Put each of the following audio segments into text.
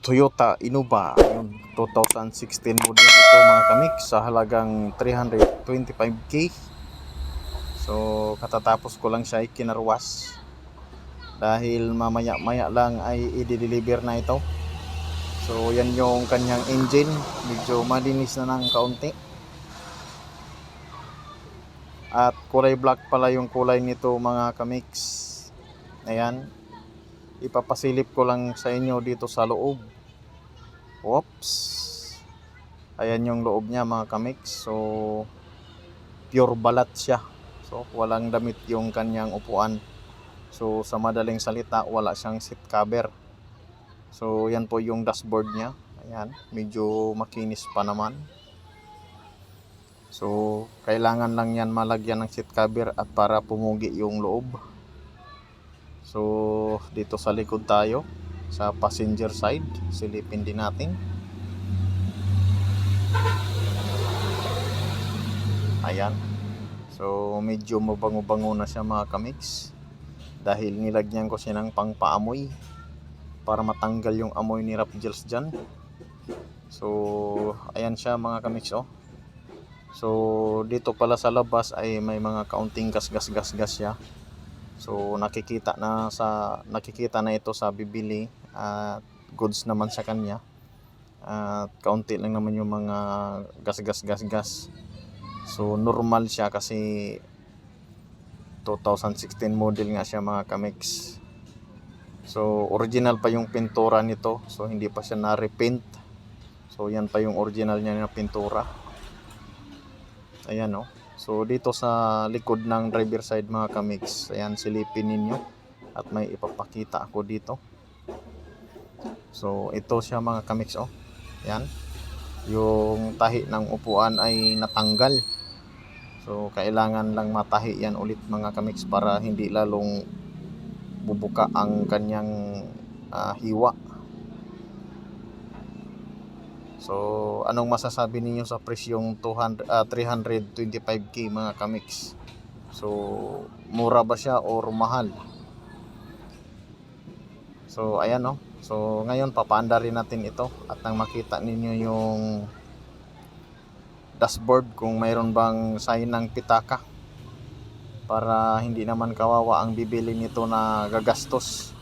Toyota Innova, yung 2016 model ito mga kamix, sa halagang 325k. So katatapos ko lang siya ikinarwas dahil mamaya maya lang ay i-deliver na ito. So yan yung kanyang engine, medyo malinis na ng kaunti at kulay black pala yung kulay nito mga kamix. Ayan, ipapasilip ko lang sa inyo dito sa loob. Oops, ayan yung loob niya mga kamix. So pure balat siya, so walang damit yung kanyang upuan. So sa madaling salita, wala siyang seat cover. So yan po yung dashboard niya. Ayan, medyo makinis pa naman. So kailangan lang yan malagyan ng seat cover at para pumugi yung loob. So dito sa likod tayo, sa passenger side, silipin din natin. Ayan, so medyo mabango-bango na siya mga kamix dahil nilagyan ko siya ng pangpaamoy para matanggal yung amoy ni Rap Gels dyan. So ayan siya mga kamix, oh. So dito pala sa labas ay may mga kaunting gas siya. So nakikita na ito sa bibili at goods naman sa kanya. At kaunti lang naman yung mga gas. So normal siya kasi 2016 model nga siya mga kamix. So original pa yung pintura nito, so hindi pa siya na-repaint. So yan pa yung original niya na pintura. Ayan, oh. So dito sa likod ng driver side mga kamix, ayan, silipin ninyo at may ipapakita ako dito. So ito siya mga kamix, oh. Ayan, yung tahi ng upuan ay natanggal. So kailangan lang matahi yan ulit mga kamix para hindi lalong bubuka ang kanyang hiwa. So anong masasabi ninyo sa presyong 325k mga kamix? So mura ba siya or mahal? So ayan, no. So ngayon papaanda rin natin ito at nang makita ninyo yung dashboard kung mayroon bang sign ng pitaka para hindi naman kawawa ang bibili nito na gagastos.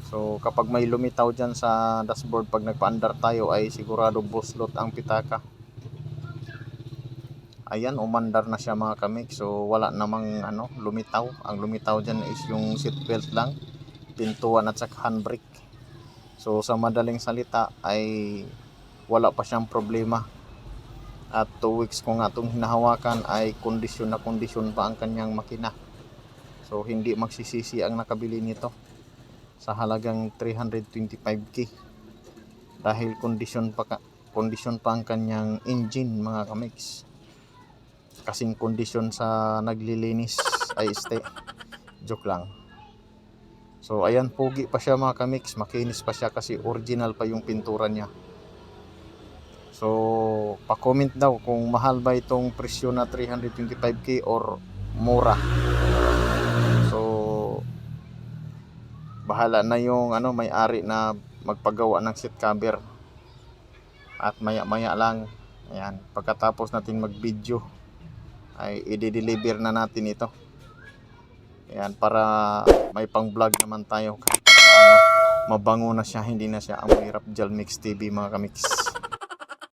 So kapag may lumitaw dyan sa dashboard pag nagpaandar tayo ay sigurado buslot ang pitaka. Ayan, umandar na siya mga kamix. So wala namang lumitaw. Ang lumitaw dyan is yung seatbelt lang, pintuan at saka handbrake. So sa madaling salita ay wala pa siyang problema. At 2 weeks ko nga itong hinahawakan ay kondisyon na kondisyon pa ang kanyang makina. So hindi magsisisi ang nakabili nito sa halagang 325k dahil kondisyon pa ang kanyang engine mga kamix. Kasing kondisyon sa naglilinis ay joke lang. So ayan, pogi pa siya mga kamix, makinis pa siya kasi original pa yung pintura niya. So pa-comment daw kung mahal ba itong presyo na 325k or mura. Bahala na yung may-ari na magpagawa ng seat cover. At maya lang, ayan, pagkatapos natin mag-video ay i-deliver na natin ito. Ayan, para may pang-vlog naman tayo kahit mabango na siya, hindi na siya amoy Rap Gel Mix TV mga kamix.